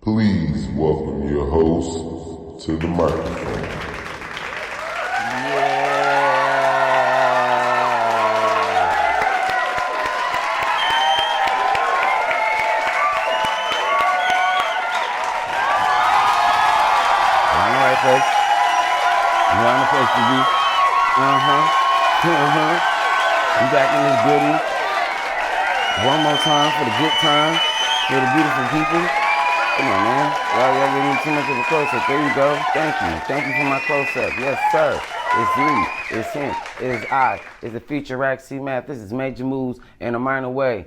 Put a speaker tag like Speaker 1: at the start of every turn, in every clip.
Speaker 1: Please welcome your host to the microphone.
Speaker 2: You're on the place to be. I'm back in this building. One more time for the good time, for the beautiful people. Come on, man. Y'all giving me too much of a close-up. There you go. Thank you. Thank you for my close-up. Yes, sir. It's me. It's him. It is I. It's the future Rousey Math. This is Major Moves in a Minor Way.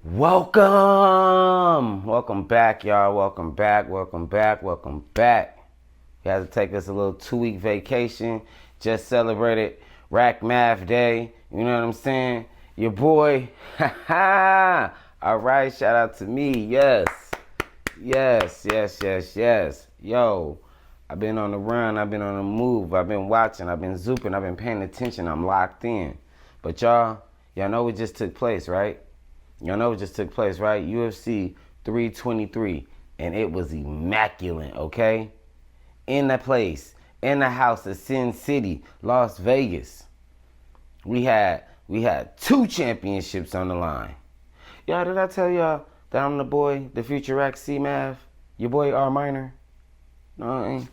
Speaker 2: Welcome. Welcome back, y'all. Welcome back. Welcome back. Welcome back. We had to take us a little 2-week vacation. Just celebrated Rack Math Day. You know what I'm saying? Your boy. All right. Shout out to me. Yes. Yo, I've been on the run. I've been on the move. I've been watching. I've been zooping. I've been paying attention. I'm locked in. But y'all know what just took place, right? UFC 323. And it was immaculate, okay? In the place, in the house of Sin City, Las Vegas. We had 2 championships on the line. Y'all, did I tell y'all that I'm the boy, the future Rousey Math? Your boy R Minor? No, I ain't.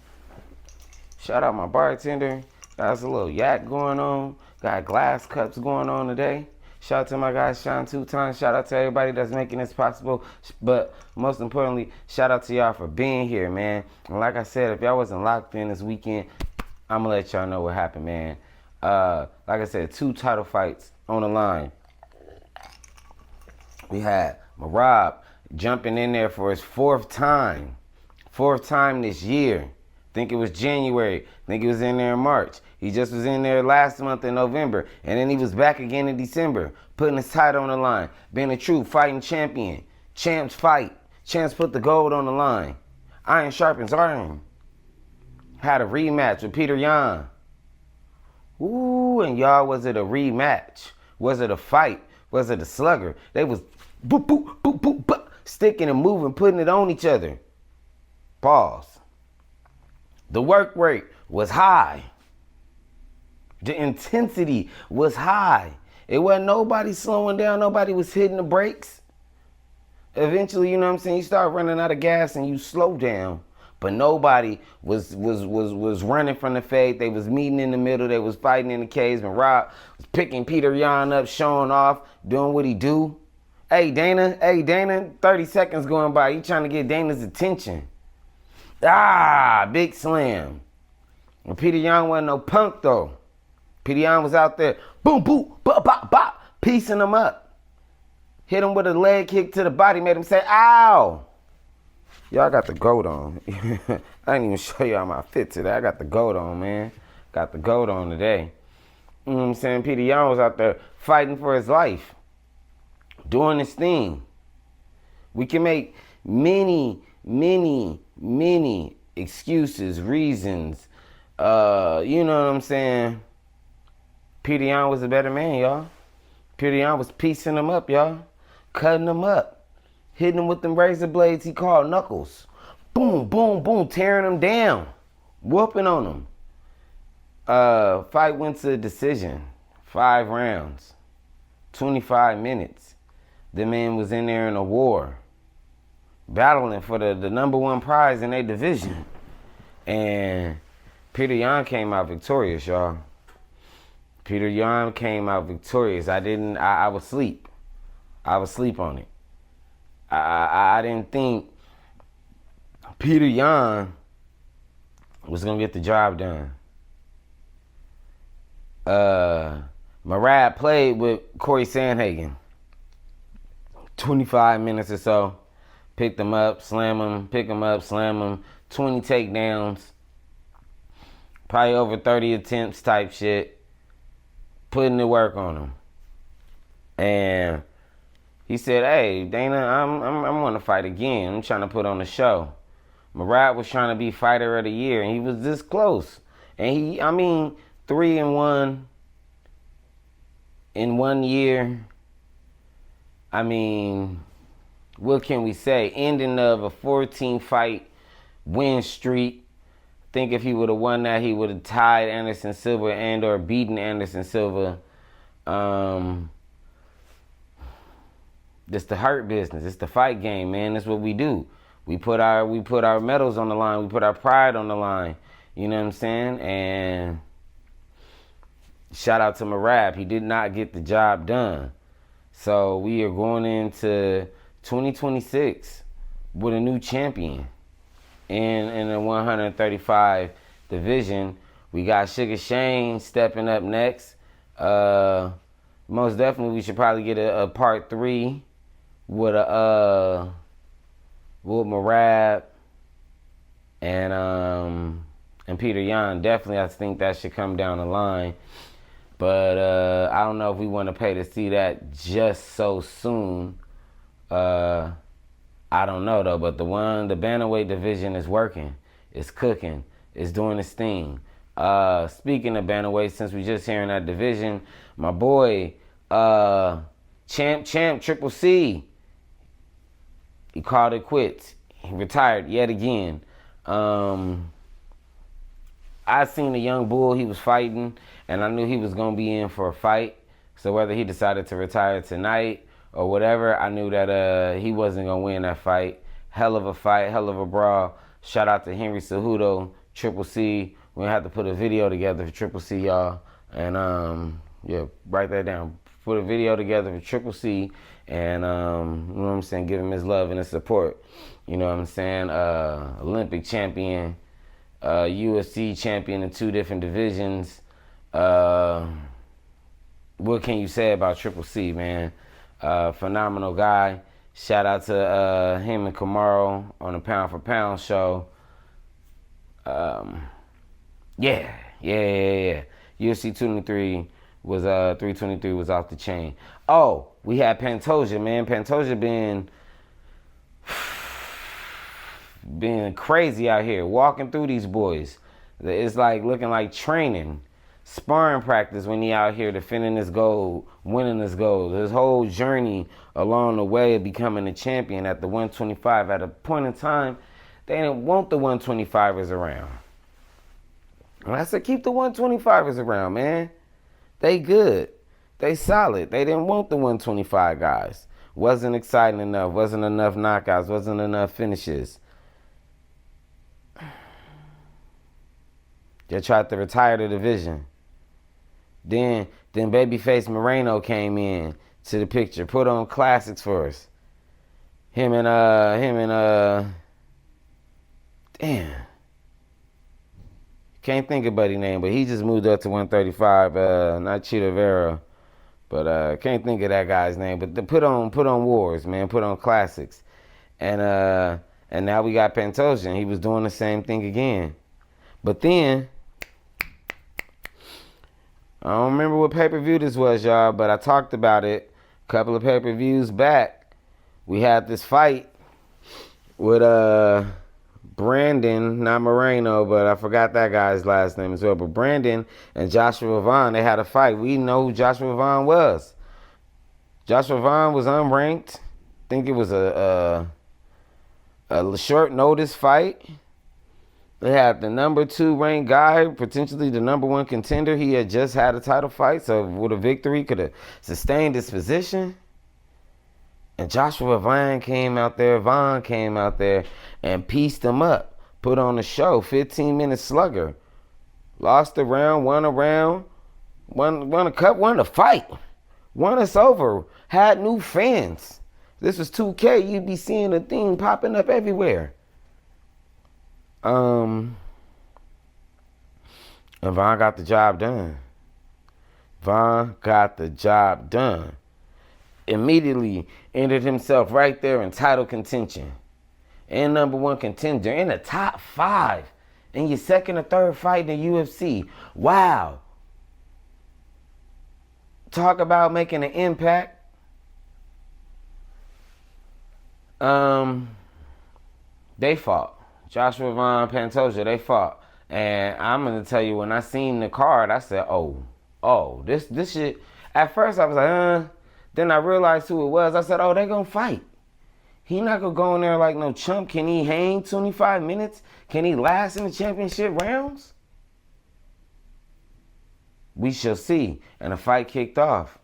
Speaker 2: Shout out my bartender. Got us a little yak going on. Got glass cups going on today. Shout out to my guy Sean 2 times. Shout out to everybody that's making this possible. But most importantly, shout out to y'all for being here, man. And like I said, if y'all wasn't locked in this weekend, I'm going to let y'all know what happened, man. Like I said, 2 title fights on the line. We had Marab jumping in there for his 4th time. 4th time this year. Think it was January. Think he was in there in March. He just was in there last month in November. And then he was back again in December, putting his title on the line. Being a true fighting champion. Champs fight. Champs put the gold on the line. Iron sharpens iron. Had a rematch with Peter Yan. Ooh, and y'all, was it a rematch? Was it a fight? Was it a slugger? They was boop, boop, boop, boop, boop, sticking and moving, putting it on each other. Pause. The work rate was high. The intensity was high. It wasn't nobody slowing down. Nobody was hitting the brakes. Eventually, you know what I'm saying, you start running out of gas and you slow down. But nobody was running from the fade. They was meeting in the middle. They was fighting in the caves. And Rob was picking Peter Yan up, showing off, doing what he do. Hey, Dana, 30 seconds going by. You trying to get Dana's attention. Big slam. And Peter Yan wasn't no punk, though. Peter Yan was out there, boom, boom, bop, bop, bop, piecing him up. Hit him with a leg kick to the body, made him say, ow. Y'all got the goat on. I didn't even show y'all my fit today. I got the goat on, man. Got the goat on today. You know what I'm saying? Peter Yan was out there fighting for his life. Doing his thing. We can make many excuses, reasons. You know what I'm saying? Peter Yan was a better man, y'all. Peter Yan was piecing him up, y'all. Cutting him up. Hitting him with them razor blades he called knuckles. Boom, boom, boom. Tearing him down. Whooping on him. Fight went to a decision. 5 rounds. 25 minutes. The man was in there in a war. Battling for the number 1 prize in their division. And Peter Yan came out victorious, y'all. Peter Yan came out victorious. I was asleep. I was asleep on it. I didn't think Peter Yan was going to get the job done. Marab played with Corey Sandhagen. 25 minutes or so. Picked him up, slam him, pick him up, slam him. 20 takedowns. Probably over 30 attempts type shit. Putting the work on him. And he said, hey, Dana, I'm going to fight again. I'm trying to put on a show. Marab was trying to be fighter of the year, and he was this close. And 3-1 in 1 year. what can we say? Ending of a 14-fight win streak. I think if he would have won that, he would have tied Anderson Silva and or beaten Anderson Silva. This the hurt business. It's the fight game, man. That's what we do. We put our medals on the line. We put our pride on the line. You know what I'm saying? And shout out to Marab. He did not get the job done. So we are going into 2026 with a new champion in the 135 division. We got Sugar Shane stepping up next. Most definitely, we should probably get a part 3 with Marab and Peter Yan. Definitely, I think that should come down the line. But I don't know if we want to pay to see that just so soon. I don't know though. But the bantamweight division is working. It's cooking. It's doing its thing. Speaking of bantamweight, since we just here in that division, my boy Champ Triple C, he called it quits. He retired yet again. I seen a young bull he was fighting, and I knew he was gonna be in for a fight. So whether he decided to retire tonight or whatever, I knew that he wasn't gonna win that fight. Hell of a fight, hell of a brawl. Shout out to Henry Cejudo, Triple C. We're gonna have to put a video together for Triple C, y'all. And yeah, write that down. Put a video together for Triple C, and you know what I'm saying, give him his love and his support. You know what I'm saying? Olympic champion, UFC champion in 2 different divisions. What can you say about Triple C, man? Phenomenal guy. Shout out to him and Kamaru on the Pound for Pound show. Yeah. UFC 223 was 323 was off the chain. Oh, we had Pantoja, man. Pantoja being crazy out here, walking through these boys. It's like looking like training, sparring practice when he out here defending his gold, winning his gold. His whole journey along the way of becoming a champion at the 125. At a point in time, they didn't want the 125ers around. And I said, keep the 125ers around, man. They good. They solid. They didn't want the 125 guys. Wasn't exciting enough. Wasn't enough knockouts. Wasn't enough finishes. They tried to retire the division. Then Babyface Moreno came in to the picture. Put on classics for us. Him and damn. Can't think of buddy's name, but he just moved up to 135. Not Cheeto Vera, but can't think of that guy's name. But put on wars, man. Put on classics, and now we got Pantoja, and he was doing the same thing again. But then I don't remember what pay-per-view this was, y'all, but I talked about it a couple of pay-per-views back. We had this fight with Brandon, not Moreno, but I forgot that guy's last name as well. But Brandon and Joshua Vaughn, they had a fight. We know who Joshua Vaughn was. Joshua Vaughn was unranked. I think it was a short notice fight. They had the number 2 ranked guy, potentially the number 1 contender. He had just had a title fight, so with a victory, could have sustained his position. And Joshua Vaughn came out there and pieced him up. Put on a show, 15-minute slugger. Lost a round, won a round, won a cup, won a fight. Won us over, had new fans. This was 2K, you'd be seeing the thing popping up everywhere. And Vaughn got the job done. Immediately entered himself right there in title contention. And number 1 contender in the top 5 in your second or third fight in the UFC. Wow. Talk about making an impact. They fought. Joshua Vaughn, Pantoja, they fought. And I'm going to tell you, when I seen the card, I said, oh, this shit. At first, I was like, Then I realized who it was. I said, oh, they going to fight. He not gonna go in there like no chump. Can he hang 25 minutes? Can he last in the championship rounds? We shall see. And the fight kicked off.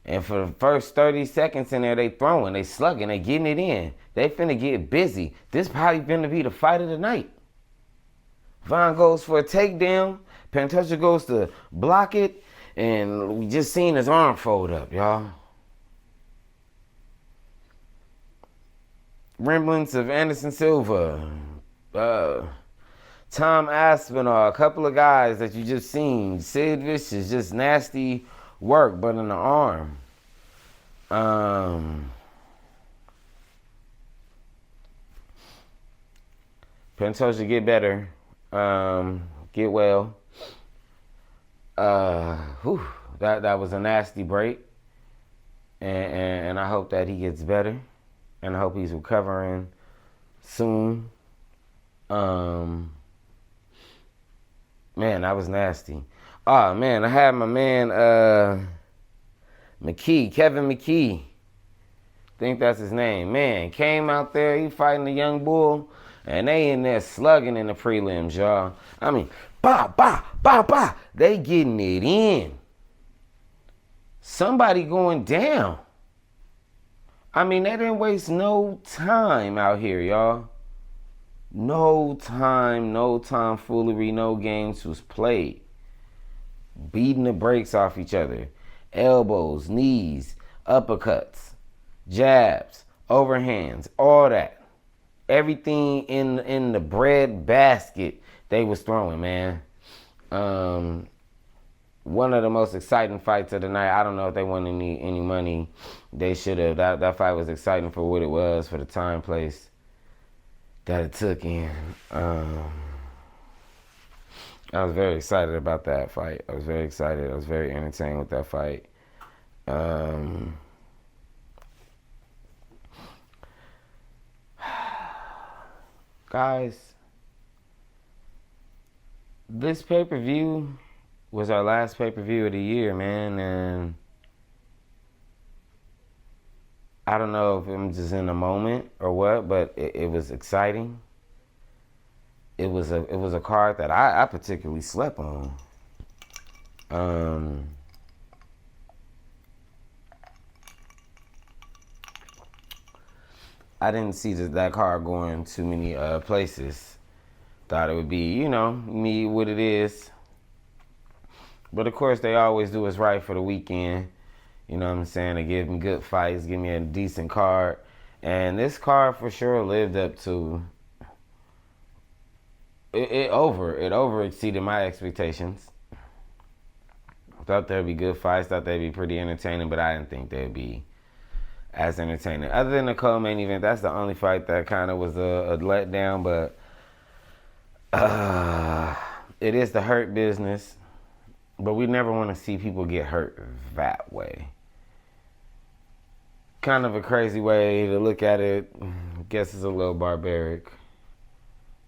Speaker 2: And for the first 30 seconds in there, they throwing, they slugging, they getting it in. They finna get busy. This probably finna be the fight of the night. Von goes for a takedown. Pantoja goes to block it. And we just seen his arm fold up, y'all. Remnants of Anderson Silva. Tom Aspinall. A couple of guys that you just seen. Sid Vicious. Just nasty work, but in the arm. Pantoja get better. Get well. That was a nasty break. And I hope that he gets better. And I hope he's recovering soon. Man, that was nasty. Oh, man, I had my man, Kevin McKee. I think that's his name. Man, came out there, he fighting the young bull, and they in there slugging in the prelims, y'all. I mean, bah, bah, bah, bah. They getting it in. Somebody going down. I mean, they didn't waste no time out here, y'all. No time foolery, no games was played. Beating the brakes off each other. Elbows, knees, uppercuts, jabs, overhands, all that. Everything in the bread basket they was throwing, man. One of the most exciting fights of the night. I don't know if they won any money. They should have. That fight was exciting for what it was, for the time, place that it took in. I was very excited about that fight. I was very excited. I was very entertained with that fight. Guys, this pay-per-view was our last pay-per-view of the year, man, and I don't know if I'm just in a moment or what, but it was exciting. It was a card that I particularly slept on. I didn't see that card going too many places. Thought it would be, me what it is. But of course, they always do what's right for the weekend. You know what I'm saying? They give me good fights, give me a decent card. And this card for sure lived up to it over exceeded my expectations. Thought there'd be good fights, thought they'd be pretty entertaining, but I didn't think they'd be as entertaining. Other than the co-main event, that's the only fight that kind of was a letdown, but it is the hurt business. But we never want to see people get hurt that way. Kind of a crazy way to look at it. I guess it's a little barbaric.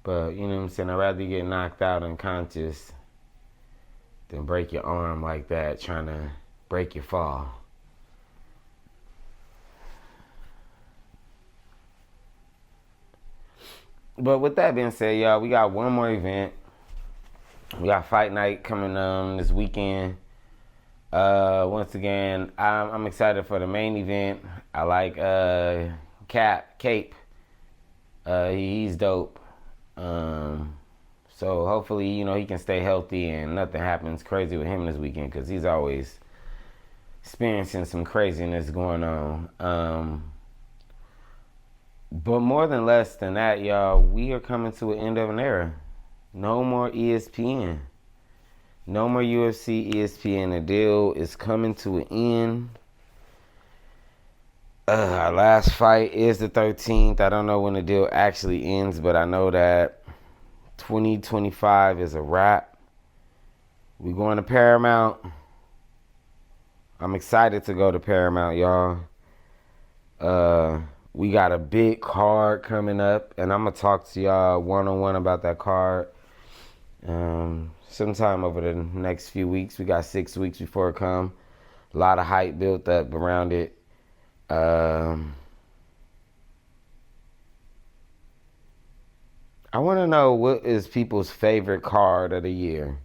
Speaker 2: But, you know what I'm saying? I'd rather you get knocked out unconscious than break your arm like that, trying to break your fall. But with that being said, y'all, we got one more event. We got Fight Night coming this weekend. Once again, I'm excited for the main event. I like Cape. He's dope. So hopefully, he can stay healthy and nothing happens crazy with him this weekend, because he's always experiencing some craziness going on. But more than less than that, y'all, we are coming to an end of an era. No more ESPN. No more UFC, ESPN. The deal is coming to an end. Our last fight is the 13th. I don't know when the deal actually ends, but I know that 2025 is a wrap. We're going to Paramount. I'm excited to go to Paramount, y'all. We got a big card coming up, and I'm going to talk to y'all one-on-one about that card. Sometime over the next few weeks. We got 6 weeks before it come. A lot of hype built up around it. I want to know what is people's favorite card of the year.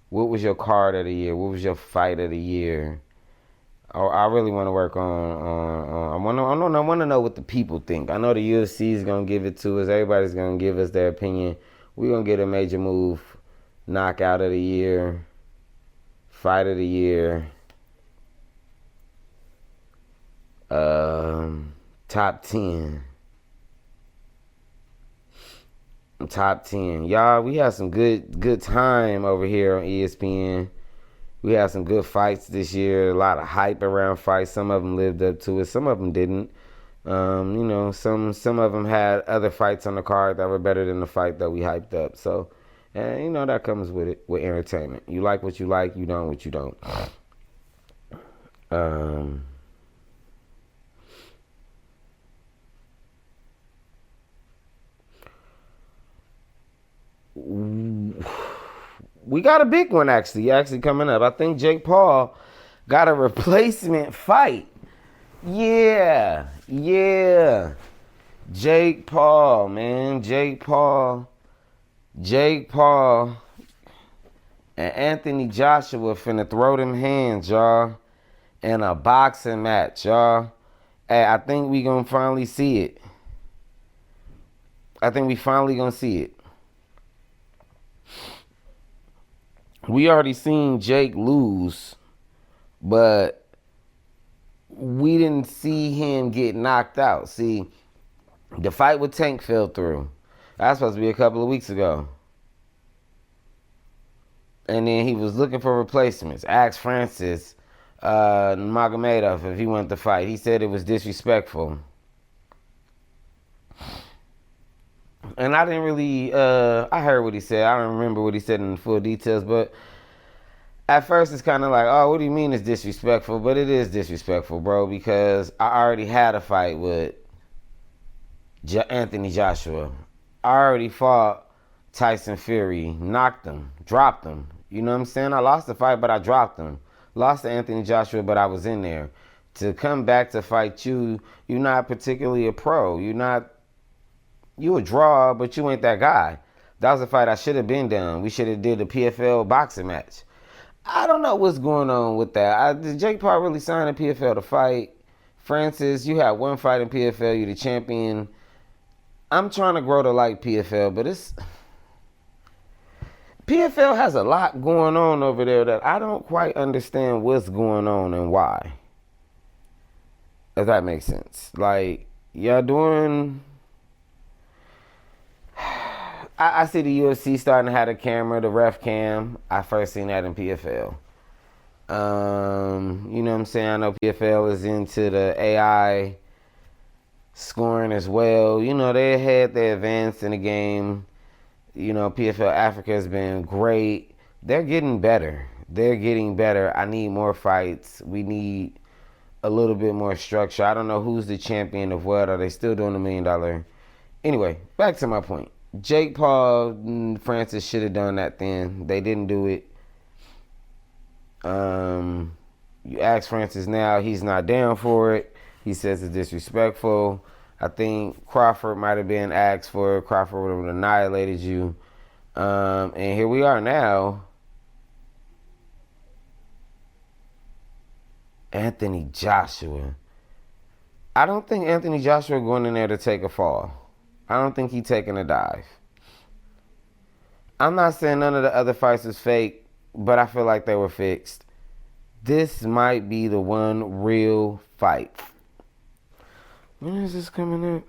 Speaker 2: What was your card of the year? What was your fight of the year? Oh, I really want to work on I want to know what the people think. I know the UFC is gonna give it to us. Everybody's gonna give us their opinion. We're gonna get a major move, knockout of the year, fight of the year, top 10. Top 10. Y'all, we had some good time over here on ESPN. We had some good fights this year. A lot of hype around fights. Some of them lived up to it. Some of them didn't. Some of them had other fights on the card that were better than the fight that we hyped up. So, that comes with it, with entertainment. You like what you like. You don't what you don't. We got a big one actually coming up. I think Jake Paul got a replacement fight. Yeah. Jake Paul, man. Jake Paul and Anthony Joshua finna throw them hands, y'all, in a boxing match, y'all. Hey, I think we gonna finally see it. I think we finally gonna see it. We already seen Jake lose, but we didn't see him get knocked out. See, the fight with Tank fell through. That was supposed to be a couple of weeks ago. And then he was looking for replacements. Asked Francis Magomedov if he wanted to fight. He said it was disrespectful. And I didn't really, I heard what he said. I don't remember what he said in full details, but at first it's kind of like, oh, what do you mean it's disrespectful? But it is disrespectful, bro, because I already had a fight with Anthony Joshua. I already fought Tyson Fury, knocked him, dropped him. You know what I'm saying? I lost the fight, but I dropped him. Lost to Anthony Joshua, but I was in there. To come back to fight you, you're not particularly a pro. You a draw, but you ain't that guy. That was a fight I should have been done. We should have did a PFL boxing match. I don't know what's going on with that. Did Jake Paul really sign a PFL to fight? Francis, you had one fight in PFL. You're the champion. I'm trying to grow to like PFL, but PFL has a lot going on over there that I don't quite understand what's going on and why. If that makes sense. Like, y'all doing... I see the UFC starting to have a camera, the ref cam. I first seen that in PFL. You know what I'm saying? I know PFL is into the AI scoring as well. You know, they had their advance in the game. You know, PFL Africa has been great. They're getting better. I need more fights. We need a little bit more structure. I don't know who's the champion of what. Are they still doing $1 million? Anyway, back to my point. Jake Paul and Francis should have done that then. They didn't do it. You ask Francis now, he's not down for it. He says it's disrespectful. I think Crawford might have been asked for it. Crawford would have annihilated you. And here we are now. Anthony Joshua. I don't think Anthony Joshua going in there to take a fall. I don't think he's taking a dive. I'm not saying none of the other fights was fake, but I feel like they were fixed. This might be the one real fight. When is this coming up?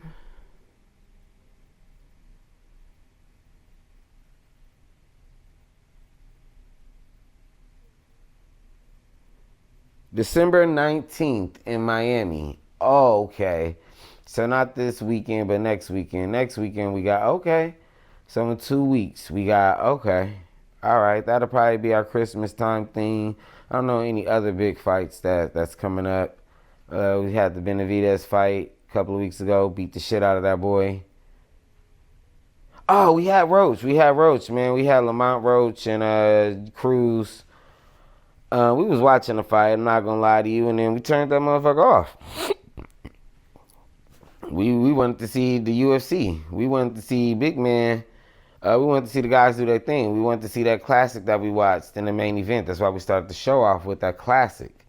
Speaker 2: December 19th in Miami. Oh, okay. So not this weekend, but next weekend. Next weekend we got, okay. So in 2 weeks we got, okay. All right, that'll probably be our Christmas time thing. I don't know any other big fights that's coming up. We had the Benavidez fight a couple of weeks ago. Beat the shit out of that boy. Oh, we had Roach, man. We had Lamont Roach and Cruz. We was watching the fight, I'm not gonna lie to you, and then we turned that motherfucker off. We wanted to see the UFC. We wanted to see big man. We wanted to see the guys do their thing. We wanted to see that classic that we watched in the main event. That's why we started the show off with that classic.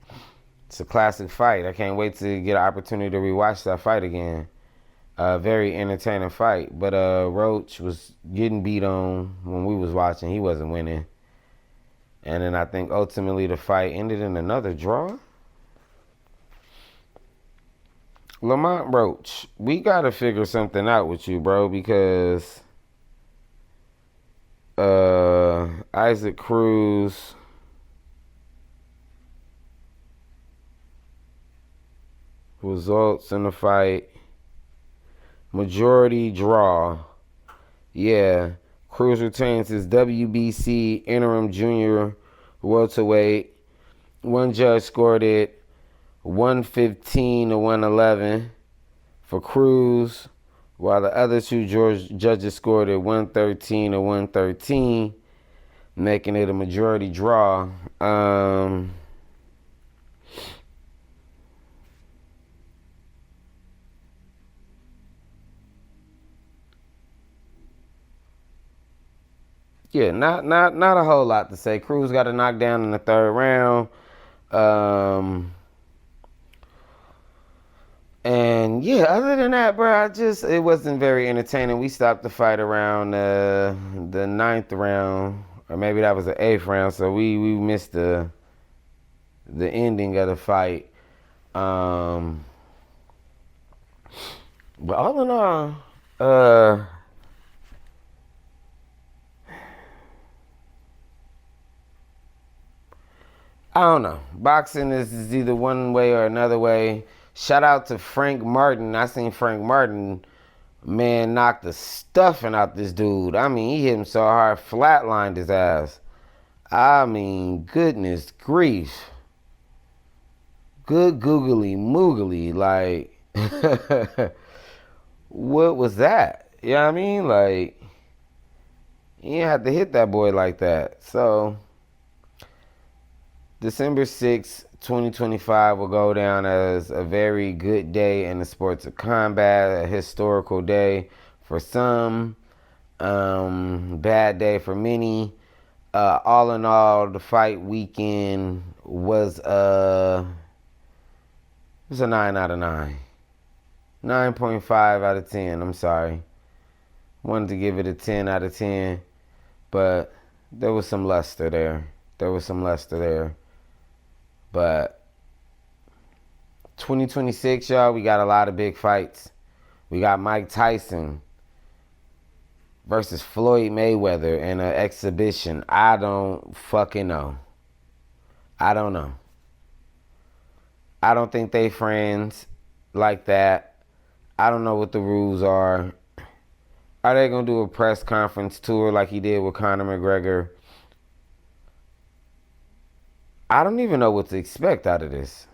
Speaker 2: It's a classic fight. I can't wait to get an opportunity to rewatch that fight again. Very entertaining fight. But Roach was getting beat on when we was watching. He wasn't winning. And then I think ultimately the fight ended in another draw. Lamont Roach, we gotta figure something out with you, bro, because Isaac Cruz results in the fight. Majority draw. Yeah. Cruz retains his WBC interim junior welterweight. One judge scored it 115 to 111 for Cruz, while the other two judges scored it 113 to 113, making it a majority draw. Yeah, not a whole lot to say. Cruz got a knockdown in the third round. And yeah, other than that, bro, it wasn't very entertaining. We stopped the fight around the ninth round, or maybe that was the eighth round. So we missed the ending of the fight. But all in all, I don't know. Boxing is either one way or another way. Shout out to Frank Martin. I seen Frank Martin, man, knock the stuffing out this dude. I mean, he hit him so hard, flatlined his ass. I mean, goodness grief. Good googly moogly. Like, what was that? You know what I mean? Like, you didn't have to hit that boy like that. So, December 6th, 2025 will go down as a very good day in the sports of combat, a historical day for some, bad day for many. All in all, the fight weekend was a 9 out of 9. 9.5 out of 10, I'm sorry. Wanted to give it a 10 out of 10, but there was some luster there. But 2026, y'all, we got a lot of big fights. We got Mike Tyson versus Floyd Mayweather in an exhibition. I don't fucking know. I don't know. I don't think they friends like that. I don't know what the rules are. Are they going to do a press conference tour like he did with Conor McGregor? I don't even know what to expect out of this.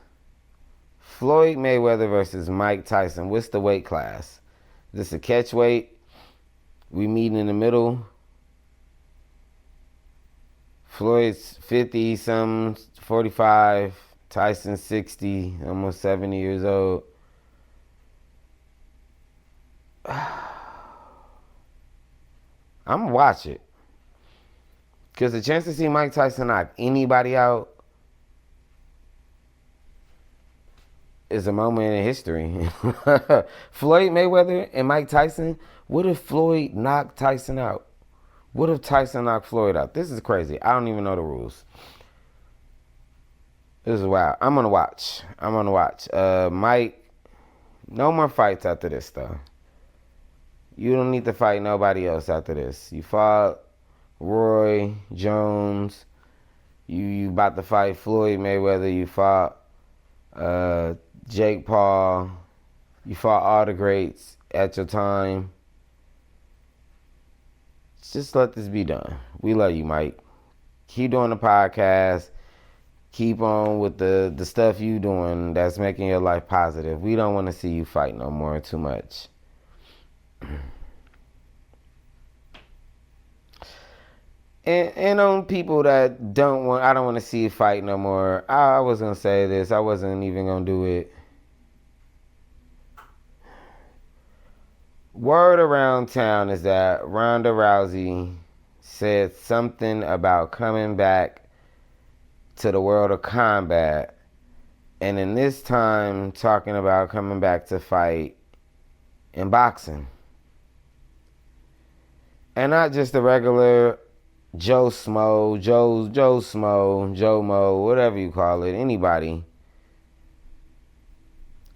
Speaker 2: Floyd Mayweather versus Mike Tyson. What's the weight class? Is this a catch weight? We meet in the middle. Floyd's 50 some, 45. Tyson 60, almost 70 years old. I'm gonna watch it. Because the chance to see Mike Tyson knock anybody out is a moment in history. Floyd Mayweather and Mike Tyson. What if Floyd knocked Tyson out? What if Tyson knocked Floyd out? This is crazy. I don't even know the rules. This is wild. I'm gonna watch. Mike, no more fights after this though. You don't need to fight nobody else after this. You fought Roy Jones. You about to fight Floyd Mayweather. You fought Jake Paul. You fought all the greats at your time. Just let this be done. We love you, Mike. Keep doing the podcast. Keep on with the stuff you doing that's making your life positive. We don't want to see you fight no more too much. And on people that I don't want to see you fight no more. I was going to say this. I wasn't even going to do it. Word around town is that Ronda Rousey said something about coming back to the world of combat, and in this time talking about coming back to fight in boxing. And not just the regular Joe Smo, Joe Smo, Joe Mo, whatever you call it, anybody.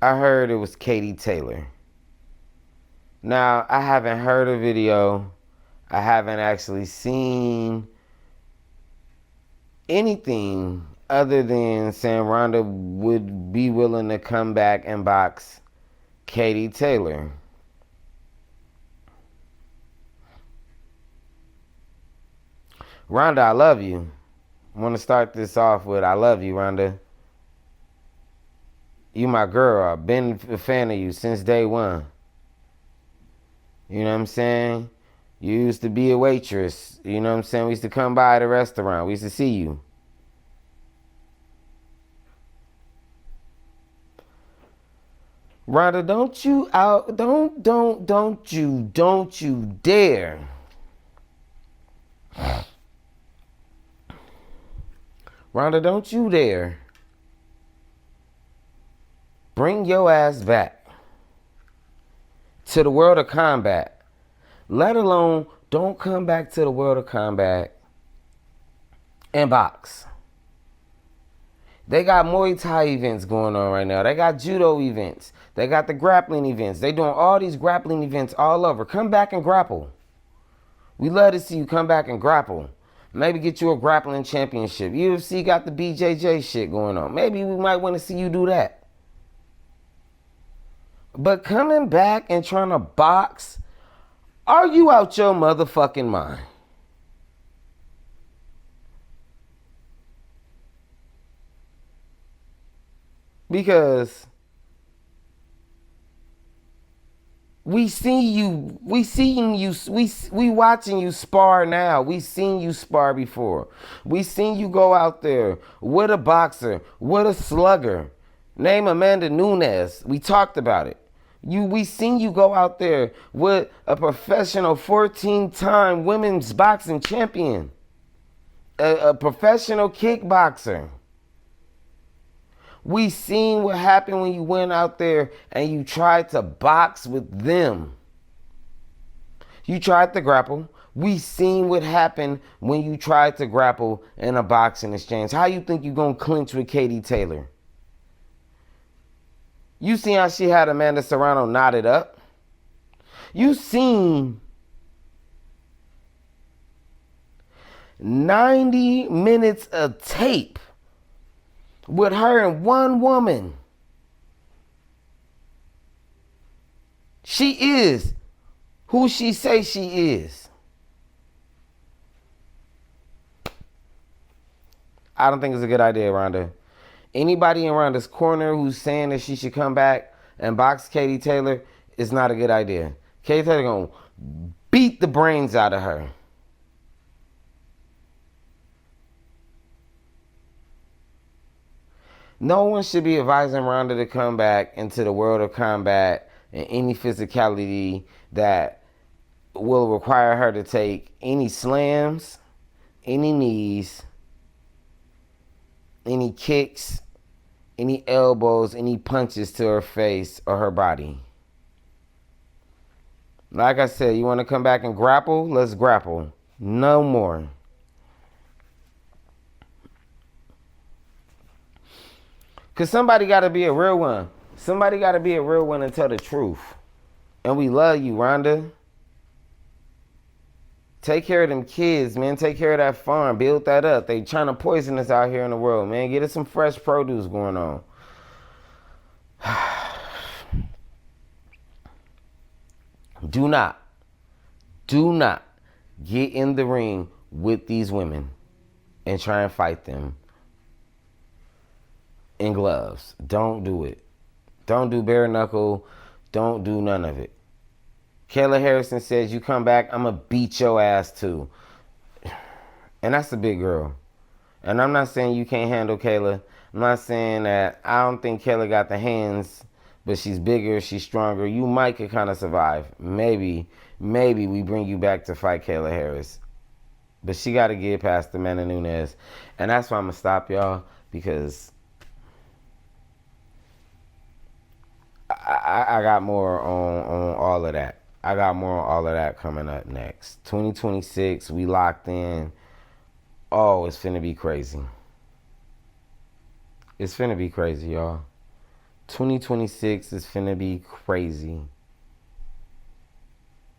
Speaker 2: I heard it was Katie Taylor. Now, I haven't heard a video. I haven't actually seen anything other than saying Ronda would be willing to come back and box Katie Taylor. Ronda, I love you. I want to start this off with I love you, Ronda. You my girl. I've been a fan of you since day one. You know what I'm saying? You used to be a waitress. You know what I'm saying? We used to come by the restaurant. We used to see you. Ronda, don't you dare. Ronda, don't you dare bring your ass back to the world of combat. Let alone don't come back to the world of combat and box. They got Muay Thai events going on right now. They got judo events. They got the grappling events. They doing all these grappling events all over. Come back and grapple. We love to see you come back and grapple. Maybe get you a grappling championship. UFC got the BJJ shit going on. Maybe we might want to see you do that. But coming back and trying to box, are you out your motherfucking mind? Because we watching you spar now. We seen you spar before. We seen you go out there with a boxer, with a slugger. Name Amanda Nunes. We talked about it. We seen you go out there with a professional 14-time women's boxing champion. A professional kickboxer. We seen what happened when you went out there and you tried to box with them. You tried to grapple. We seen what happened when you tried to grapple in a boxing exchange. How you think you gonna clinch with Katie Taylor? You seen how she had Amanda Serrano knotted up? You seen 90 minutes of tape with her and one woman. She is who she say she is. I don't think it's a good idea, Ronda. Anybody in Ronda's corner who's saying that she should come back and box Katie Taylor is not a good idea. Katie Taylor gonna beat the brains out of her. No one should be advising Ronda to come back into the world of combat and any physicality that will require her to take any slams, any knees, any kicks, any elbows, any punches to her face or her body. Like I said, you want to come back and grapple? Let's grapple. No more. Because somebody got to be a real one. Somebody got to be a real one and tell the truth. And we love you, Ronda. Take care of them kids, man. Take care of that farm. Build that up. They trying to poison us out here in the world, man. Get us some fresh produce going on. Do not get in the ring with these women and try and fight them in gloves. Don't do it. Don't do bare knuckle. Don't do none of it. Kayla Harrison says, you come back, I'm going to beat your ass too. And that's a big girl. And I'm not saying you can't handle Kayla. I'm not saying that I don't think Kayla got the hands but she's bigger, she's stronger. You might could kind of survive. Maybe we bring you back to fight Kayla Harris. But she got to get past Amanda Nunes. And that's why I'm going to stop y'all, because I got more on all of that. I got more on all of that coming up next. 2026, we locked in. Oh, it's finna be crazy. It's finna be crazy, y'all. 2026 is finna be crazy.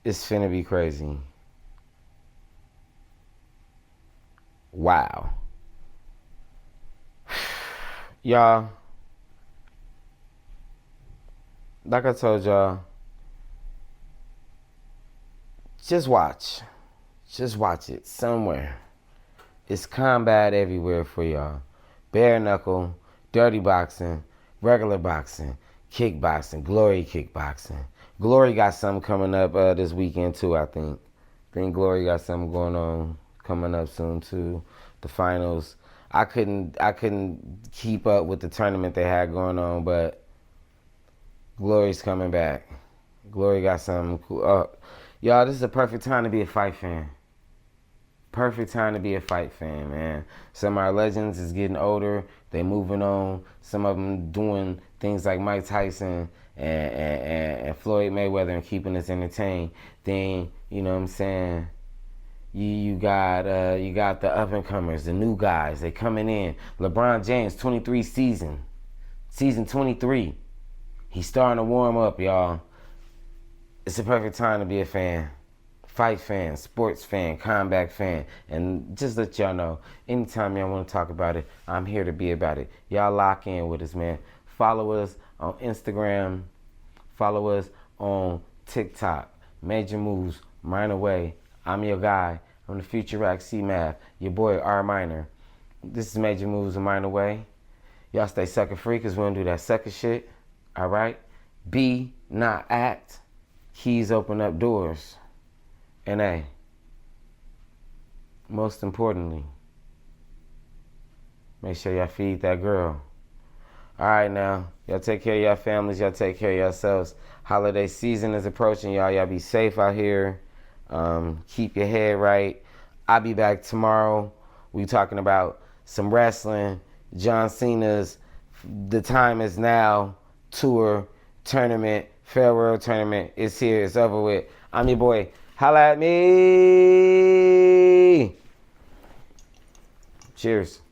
Speaker 2: It's finna be crazy. Wow. Y'all, like I told y'all, just watch. Just watch it somewhere. It's combat everywhere for y'all. Bare knuckle, dirty boxing, regular boxing, kickboxing, Glory kickboxing. Glory got something coming up this weekend too, I think. Glory got something going on coming up soon too. The finals. I couldn't keep up with the tournament they had going on, but Glory's coming back. Glory got something cool. Y'all, this is a perfect time to be a fight fan. Perfect time to be a fight fan, man. Some of our legends is getting older. They moving on. Some of them doing things like Mike Tyson and Floyd Mayweather and keeping us entertained. Then, you know what I'm saying, you got the up and comers, the new guys. They coming in. LeBron James, 23 season 23. He's starting to warm up, y'all. It's a perfect time to be a fan. Fight fan, sports fan, combat fan. And just let y'all know, anytime y'all want to talk about it, I'm here to be about it. Y'all lock in with us, man. Follow us on Instagram. Follow us on TikTok. Major Moves, Minor Way. I'm your guy. I'm the Future Rack C-Math. Your boy R Minor. This is Major Moves, a Minor Way. Y'all stay sucker free, because we don't do that sucker shit. All right? Be, not act. Keys open up doors. And hey, most importantly, make sure y'all feed that girl. All right, now, y'all take care of y'all families. Y'all take care of yourselves. Holiday season is approaching, y'all. Y'all be safe out here. Keep your head right. I'll be back tomorrow. We talking about some wrestling. John Cena's The Time Is Now tour tournament, farewell tournament. It's here. It's over with. I'm your boy. Holla at me. Cheers.